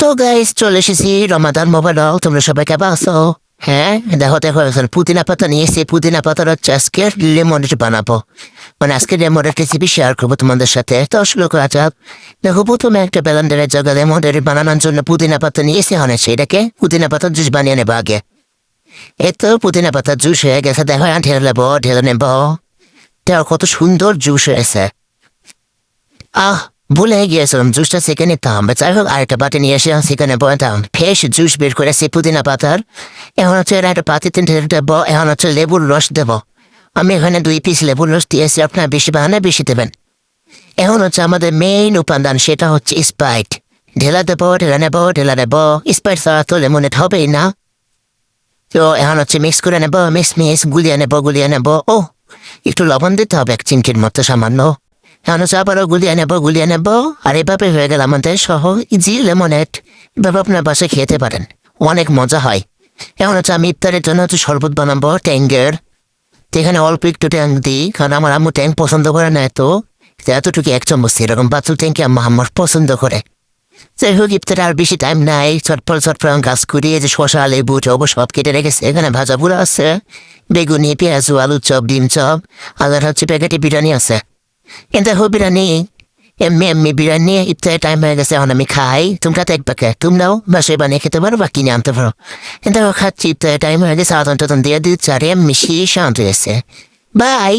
তো গাইস চলে এসেছি রমাদান মোবারক, তোমরা সবাই কেমন আছো? হ্যাঁ, দেখো দেখো এখন পুদিনা পাতা নিয়ে এসে পুদিনা পাতার হচ্ছে আজকে লেমনেড বানাবো। মানে আজকে লেমনের রেসিপি শেয়ার করবো তোমাদের সাথে। তো শুরু করা যাক। দেখো প্রথমে একটা ব্লেন্ডারের জায়গায় লেমনের বানানোর জন্য পুদিনা পাতা নিয়ে এসে হনে সেটাকে পুদিনা পাতার জুস বানিয়ে নেবো আগে। এই তো পুদিনা পাতার জুস হয়ে গেছে, দেখো ঢেলে নেবো। দেখো কত সুন্দর জুস হয়েছে। ভুলে গিয়েছিলাম জুসটা সেকে নিতাম। যাই হোক আরেকটা বাটি নিয়ে এসে সেখানে বলতাম ফ্রেশ জুস বের করেছি পুদিনা পাতার। এখন হচ্ছে একটা পাতিতে ঢেলে দেবো। এখন হচ্ছে লেবুর রস দেবো। আমি এখানে 2 পিস লেবুর রস দিয়েছি, আপনার বেশি বাহানে বেশি দেবেন। এখন হচ্ছে আমাদের মেইন উপাদান, সেটা হচ্ছে স্প্রাইট। ঢেলা নেবো। স্প্রাইট ছাড়া তো লেমনেড হবেই না। তো এখন হচ্ছে মিক্স করে নেবো, মিক্স গুলিয়ে নেবো। একটু লবণ দিতে হবে 1 চিমটির মতো সামান্য। এখন হচ্ছে আবারও গুলিয়ে নেবো। আর এভাবে হয়ে গেল আমাদের সহ ইজি লেমনেড। এভাবে আপনার বাসায় খেতে পারেন, অনেক মজা হয়। এখন হচ্ছে আমি ইফতারের জন্য হচ্ছে শরবত বানাবো ট্যাঙ্গের। তো এখানে অল্প একটু ট্যাং দিই, কারণ আমার আম্মু ট্যাং পছন্দ করে না এতটুকু 1 চামচ এরকম বাচ্চা ট্যাঙ্কি আমার পছন্দ করে। যাই হোক ইফতারে আর বেশি টাইম নাই, চটপট গাছ করিয়ে যে শশা লেবু টবু সব কেটে রেখেছে। এখানে ভাজা পুরো আছে, বেগুনি পেঁয়াজ আলু চপ ডিম চপ, আর হচ্ছে প্যাকেটে বিরিয়ানি আছে। কিন্তু বিরিয়ানি এমনি বিরিয়ানি ইফতারের টাইম হয়ে গেছে, এখন আমি খাই। তোমরা দেখবা কে? তোমরাও বাসায় বানিয়ে খেতে পারো বা কিনে আনতে পারো। কিন্তু খাচ্ছি ইফতারের টাইম হয়ে গেছে, আদন টাদন দিয়ে দিচ্ছে আর এমনি শান্ত হয়েছে। বাই।